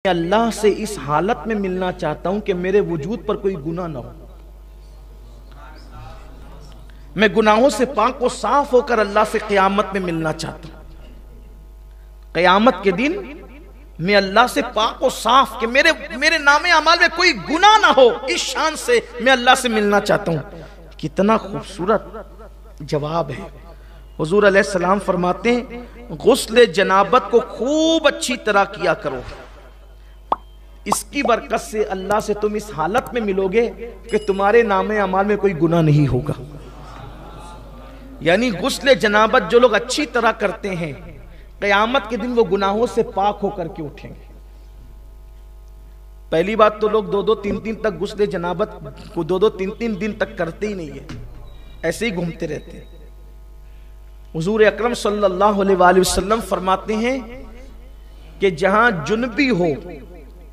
अल्लाह से इस हालत में मिलना चाहता हूं कि मेरे वजूद पर कोई गुनाह ना हो। मैं गुनाहों से पाक और साफ होकर अल्लाह से क़यामत में मिलना चाहता हूं। क़यामत के दिन मैं अल्लाह से पाक और साफ कि मेरे नामे अमाल में कोई गुनाह ना हो, इस शान से मैं अल्लाह से मिलना चाहता हूं। कितना खूबसूरत जवाब है। हुजूर अलैहिस्सलाम फरमाते हैं, गुस्ल जनाबत को खूब अच्छी तरह किया करो, इसकी बरकत से अल्लाह से तुम इस हालत में मिलोगे कि तुम्हारे नामे अमाल में कोई गुनाह नहीं होगा। यानी गुस्ल जनाबत जो लोग अच्छी तरह करते हैं, क़यामत के दिन वो गुनाहों से पाक होकर के उठेंगे। पहली बात तो लोग 2-2 3-3 तक गुस्ल जनाबत को 2-2 3-3 दिन तक करते ही नहीं है, ऐसे ही घूमते रहते हैं। हुजूर अकरम सल्लल्लाहु अलैहि वसल्लम फरमाते हैं कि जहां जुनबी हो,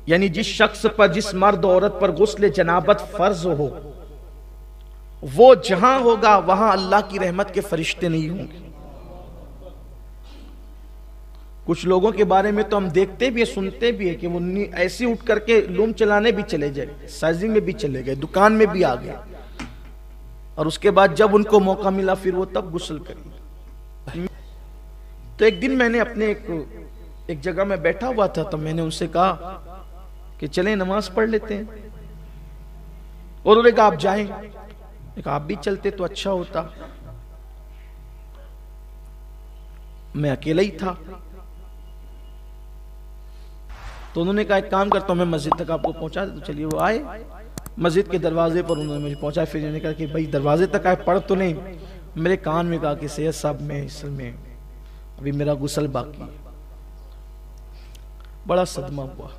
यानी जिस शख्स पर, जिस मर्द औरत पर गुस्ल जनाबत फर्ज हो, वो जहां होगा वहां अल्लाह की रहमत के फरिश्ते नहीं होंगे। कुछ लोगों के बारे में तो हम देखते भी है, सुनते भी है कि वो ऐसे उठ करके लूम चलाने भी चले जाए, साइजिंग में भी चले गए, दुकान में भी आ गए, और उसके बाद जब उनको मौका मिला फिर वो तब गुस्ल करेंगे। तो एक दिन मैंने अपने एक जगह में बैठा हुआ था, तो मैंने उनसे कहा कि चलें नमाज पढ़ लेते हैं, और उन्होंने कहा आप जाएं। आप भी चलते तो अच्छा होता। मैं अकेला ही था, तो उन्होंने कहा एक काम करता हूं, मैं मस्जिद तक आपको पहुंचा दे। तो चलिए वो आए, मस्जिद के दरवाजे पर उन्होंने मुझे पहुंचा। फिर उन्होंने कहा कि भाई दरवाजे तक आए, पढ़ तो नहीं। मेरे कान में कहा कि सैयद साहब मैं इस में अभी मेरा गुस्ल बाकी है। बड़ा सदमा हुआ।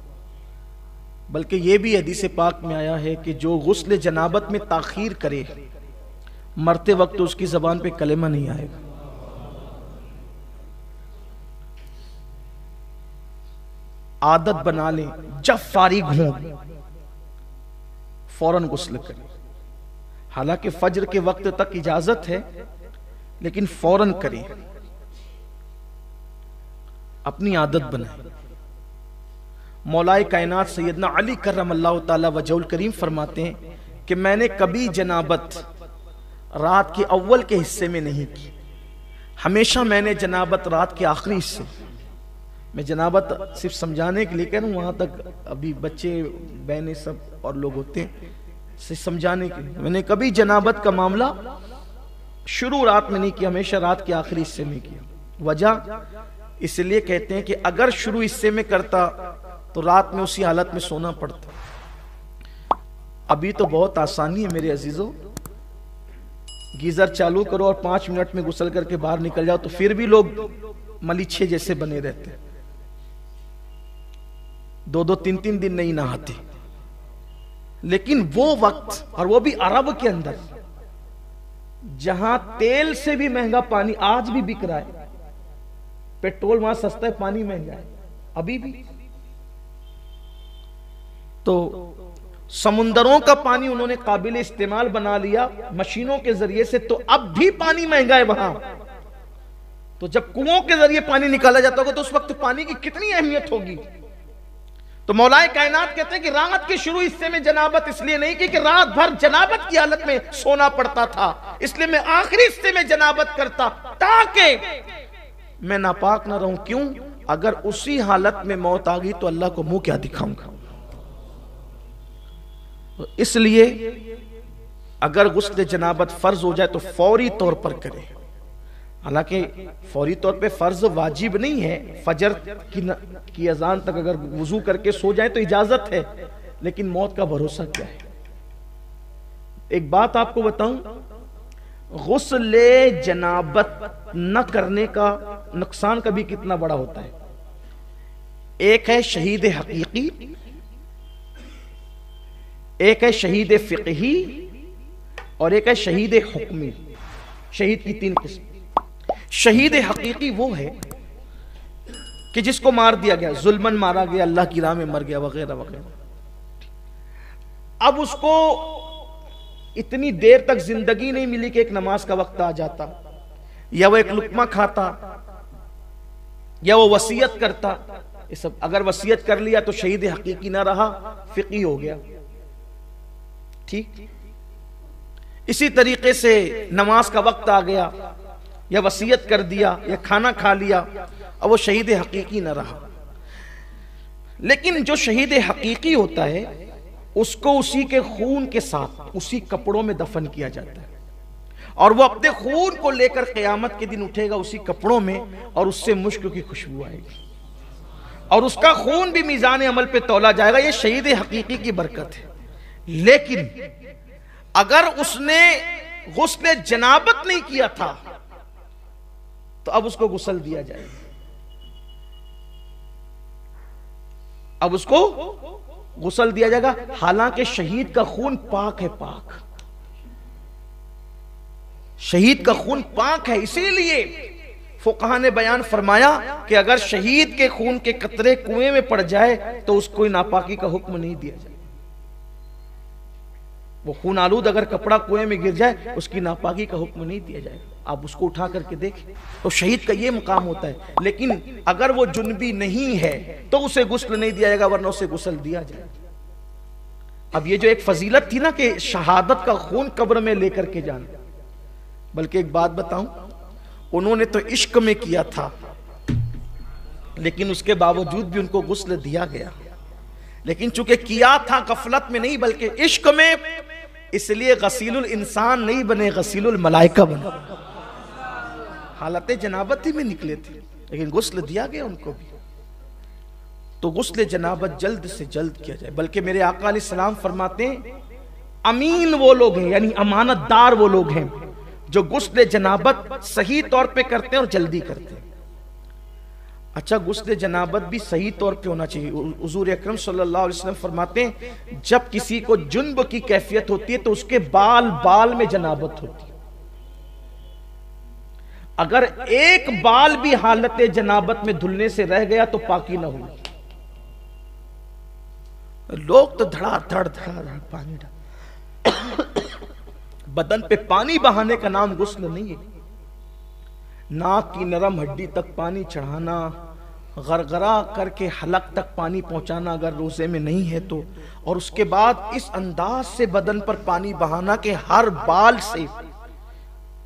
बल्कि ये भी हदीस पाक में आया है कि जो गुस्ल जनाबत में ताखीर करे, मरते वक्त तो उसकी जबान पे कलेमा नहीं आएगा। आदत बना लें, जब फारिग हो फौरन गुस्ल करें। हालांकि फज्र के वक्त तक इजाजत है, लेकिन फौरन करें, अपनी आदत बनाएं। मौलाए कायनात सैयदना अली करमल्लाहु ताला वजहुल करीम फरमाते हैं कि मैंने कभी जनाबत रात के अव्वल के हिस्से में नहीं की, हमेशा मैंने जनाबत रात के आखिरी हिस्से। मैं जनाबत सिर्फ समझाने के लिए कह रहा हूँ, वहां तक अभी बच्चे बहनें सब और लोग होते हैं, सिर्फ समझाने के लिए। मैंने कभी जनाबत का मामला शुरू रात में नहीं किया, हमेशा रात के आखिरी हिस्से में किया। वजह इसलिए कहते हैं कि अगर शुरू हिस्से में करता तो रात में उसी हालत में सोना पड़ता। अभी तो बहुत आसानी है मेरे अजीजों, गीजर चालू करो और 5 मिनट में गुस्ल करके बाहर निकल जाओ, तो फिर भी लोग मलीछे जैसे बने रहते हैं, 2-2 3-3 दिन नहीं नहाते। लेकिन वो वक्त, और वो भी अरब के अंदर, जहां तेल से भी महंगा पानी आज भी बिक रहा है। पेट्रोल वहां सस्ता है, पानी महंगा है अभी भी। तो समुंदरों का पानी उन्होंने काबिल इस्तेमाल बना लिया मशीनों के जरिए से, तो अब भी पानी महंगा है वहां। तो जब कुओं के जरिए पानी निकाला जाता होगा तो उस वक्त पानी की कितनी अहमियत होगी। तो मौलाए कायनात कहते हैं कि रात के शुरू हिस्से में जनाबत इसलिए नहीं की कि रात भर जनाबत की हालत में सोना पड़ता था, इसलिए मैं आखिरी हिस्से में जनाबत करता ताकि मैं नापाक ना रहूं। क्यों? अगर उसी हालत में मौत आ गई तो अल्लाह को मुंह क्या दिखाऊंगा। तो इसलिए अगर गुस्ल जनाबत फर्ज हो जाए तो फौरी तौर पर करें। हालांकि फौरी तौर पे फर्ज वाजिब नहीं है, फजर की अजान तक अगर वुजू करके सो जाए तो इजाजत है, लेकिन मौत का भरोसा क्या है। एक बात आपको बताऊं, गुस्ल जनाबत न करने का नुकसान कभी कितना बड़ा होता है। एक है शहीद हकीकी, एक है शहीद फिqही, और एक है शहीद हुक्मी। शहीद की 3 किस्म। शहीद हकीकी वो है कि जिसको मार दिया गया, जुल्मन मारा गया, अल्लाह की राह में मर गया, वगैरह वगैरह। अब उसको इतनी देर तक जिंदगी नहीं मिली कि एक नमाज का वक्त आ जाता, या वो एक लुकमा खाता, या वो वसीयत करता, ये सब अगर वसीयत कर लिया तो शहीद हकीकी ना रहा, फिकी हो गया। ठीक इसी तरीके से नमाज का वक्त आ गया, या वसीयत कर दिया, या खाना खा लिया, अब वो शहीद हकीकी ना रहा। लेकिन जो शहीद हकीकी होता है उसको उसी के खून के साथ उसी कपड़ों में दफन किया जाता है, और वो अपने खून को लेकर क़यामत के दिन उठेगा उसी कपड़ों में, और उससे मुश्क की खुशबू आएगी, और उसका खून भी मीज़ान अमल पे तौला जाएगा। ये शहीद हकीकी की बरकत है। लेकिन अगर उसने गुस्ल जनाबत नहीं किया था तो अब उसको गुस्ल दिया जाएगा, अब उसको गुस्ल दिया जाएगा। हालांकि शहीद का खून पाक है, पाक, शहीद का खून पाक है। इसीलिए फुक़हा ने बयान फरमाया कि अगर शहीद के खून के कतरे कुएं में पड़ जाए तो उसको नापाकी का हुक्म नहीं दिया जाए। वो खून आलूद अगर कपड़ा कुएं में गिर जाए उसकी नापाकी का हुक्म नहीं दिया जाए। आप उसको उठा करके देखें तो शहीद का ये मुकाम होता है। लेकिन अगर वो जुनबी नहीं है तो उसे गुस्ल नहीं दिया जाएगा, वरना उसे गुस्ल दिया जाए। अब ये जो एक फजीलत थी ना कि शहादत का खून कब्र में लेकर के जाना, बल्कि एक बात बताऊं, उन्होंने तो इश्क में किया था, लेकिन उसके बावजूद भी उनको गुस्ल दिया गया। लेकिन चूंकि किया था गफलत में नहीं बल्कि इश्क में, इसलिए गसीलुल इंसान नहीं बने, गसीलुल मलाइका बने। हालत जनाबत ही में निकले थे, लेकिन गुस्ल दिया गया उनको भी। तो गुस्ल जनाबत जल्द से जल्द किया जाए। बल्कि मेरे आका अलैहिस्सलाम फरमाते हैं, अमीन वो लोग हैं, यानी अमानतदार वो लोग हैं जो गुस्ल जनाबत सही तौर पे करते हैं और जल्दी करते हैं। अच्छा, गुस्ल जनाबत भी सही तौर पे होना चाहिए। हुजूर अकरम सल्लल्लाहु अलैहि वसल्लम फरमाते हैं, जब किसी को जुन्ब की कैफियत होती है तो उसके बाल बाल में जनाबत होती है। अगर एक बाल भी हालत जनाबत में धुलने से रह गया तो पाकी ना हुई। लोग तो धड़ाधड़ धड़ाधड़ पानी डाल बदन पे पानी बहाने का नाम गुस्ल नहीं है। नाक की नरम हड्डी तक पानी चढ़ाना, गरगरा करके हलक तक पानी पहुंचाना अगर रोजे में नहीं है तो, और उसके बाद इस अंदाज से बदन पर पानी बहाना कि हर बाल से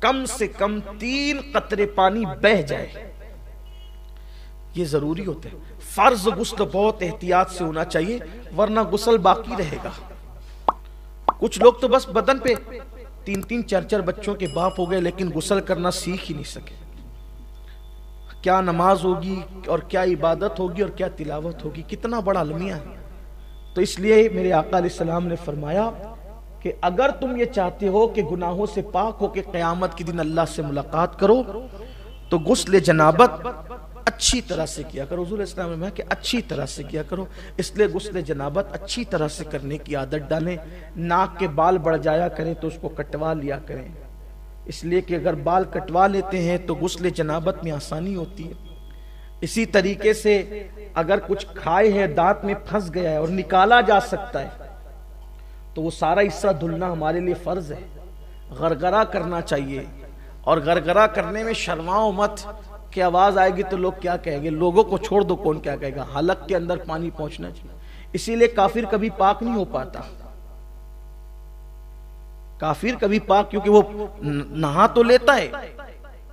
कम 3 कतरे पानी बह जाए, ये जरूरी होता है। फर्ज गुस्ल बहुत एहतियात से होना चाहिए, वरना गुस्ल बाकी रहेगा। कुछ लोग तो बस बदन पे 3-3 4-4 बच्चों के बाप हो गए, लेकिन गुस्ल करना सीख ही नहीं सके। क्या नमाज होगी और क्या इबादत होगी और क्या तिलावत होगी, कितना बड़ा अलमिया है। तो इसलिए मेरे आका अलैहिस्सलाम ने फरमाया कि अगर तुम ये चाहते हो कि गुनाहों से पाक हो के क़यामत के दिन अल्लाह से मुलाकात करो तो गुस्ल जनाबत अच्छी तरह से किया करो। हुजूर इस्लाम ने कहा कि अच्छी तरह से किया करो, इसलिए गुस्ल जनाबत अच्छी तरह से करने की आदत डालें। नाक के बाल बढ़ जाया करें तो उसको कटवा लिया करें, इसलिए कि अगर बाल कटवा लेते हैं तो गुस्ल जनाबत में आसानी होती है। इसी तरीके से अगर कुछ खाए है दांत में फंस गया है और निकाला जा सकता है तो वो सारा हिस्सा धुलना हमारे लिए फर्ज है। गरगरा करना चाहिए, और गरगरा करने में शर्माओ मत कि आवाज आएगी तो लोग क्या कहेंगे। लोगों को छोड़ दो, कौन क्या कहेगा। हलक के अंदर पानी पहुंचना चाहिए। इसीलिए काफिर कभी पाक नहीं हो पाता। काफिर कभी पाक, क्योंकि वो नहा तो लेता है,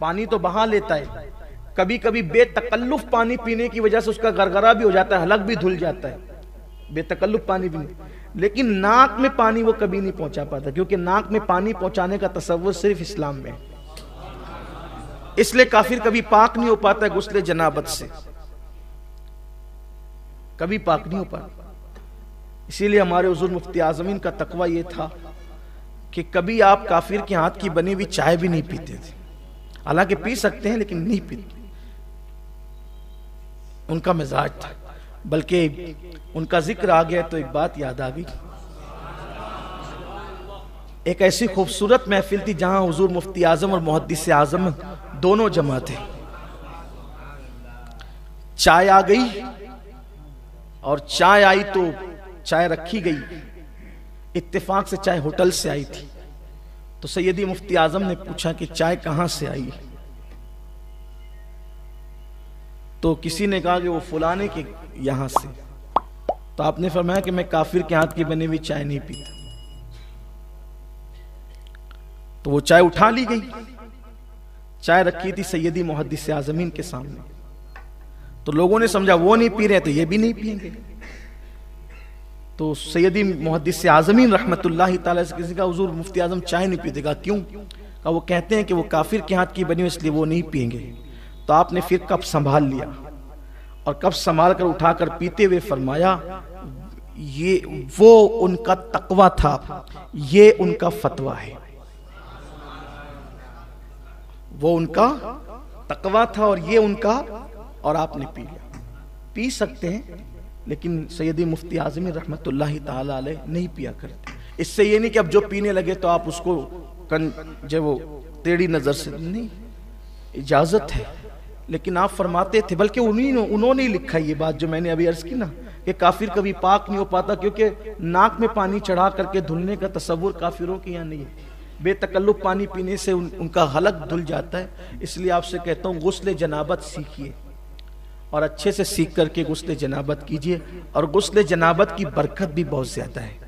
पानी तो बहा लेता है, कभी कभी बेतकल्लुफ पानी पीने की वजह से उसका गरगरा भी हो जाता है, हलक भी धुल जाता है, बेतकल्लुफ पानी पीने। लेकिन नाक में पानी वो कभी नहीं पहुंचा पाता, क्योंकि नाक में पानी पहुंचाने का तसव्वुर सिर्फ इस्लाम में है। इसलिए काफिर कभी पाक नहीं हो पाता गुस्ल जनाबत से, कभी पाक नहीं हो पाता। इसीलिए हमारे हुजूर मुफ्ती आज़मीन का तकवा ये था कि कभी आप काफिर के हाथ की बनी हुई चाय भी नहीं पीते थे। हालांकि पी सकते हैं लेकिन नहीं पीते, उनका मिजाज था। बल्कि उनका जिक्र आ गया तो एक बात याद आ गई। एक ऐसी खूबसूरत महफिल थी जहां हुजूर मुफ्ती आजम और मुहद्दिस आजम दोनों जमा थे। चाय आ गई, और चाय आई तो चाय रखी गई। इत्तेफाक से चाय होटल से आई थी, तो सैयदी मुफ्ती आजम ने पूछा कि चाय कहां से आई। तो किसी ने कहा कि वो फलाने के यहाँ से, तो आपने फरमाया कि मैं काफिर के हाथ की बनी हुई चाय नहीं पीता। तो वो चाय उठा ली गई। चाय रखी थी सैयदी मुहद्दिस आज़मीन के सामने, तो लोगों ने समझा वो नहीं पी रहे तो ये भी नहीं पिएंगे। तो सैयदी मुहद्दिस आज़मीन रहमतुल्लाहि तआला से किसी का हुजूर मुफ्ती आजम चाय नहीं पीते। कहा क्यों? कहा वो कहते हैं कि वो काफिर के हाथ की बनी हुई इसलिए वो नहीं पिएंगे। तो आपने फिर कप संभाल लिया और कप संभाल कर उठाकर पीते हुए फरमाया ये वो उनका तकवा था, ये उनका फतवा है। वो उनका तकवा था और ये उनका, और आपने पी लिया। पी सकते हैं लेकिन सैयदी मुफ्ती आज़मी रहमतुल्लाहि ताला अलैह नहीं पिया करते। इससे ये नहीं कि अब जो पीने लगे तो आप उसको जो वो टेढ़ी नजर से, नहीं, इजाजत है। लेकिन आप फरमाते थे, बल्कि उन्होंने लिखा ये बात जो मैंने अभी अर्ज की ना, कि काफिर कभी पाक नहीं हो पाता, क्योंकि नाक में पानी चढ़ा करके धुलने का तसव्वुर काफिरों के यहाँ नहीं है। बेतकल्लुफ पानी पीने से उनका हलक धुल जाता है। इसलिए आपसे कहता हूँ गुस्ल जनाबत सीखिए और अच्छे से सीख करके गुस्ल जनाबत कीजिए, और गुस्ल जनाबत की बरकत भी बहुत ज्यादा है।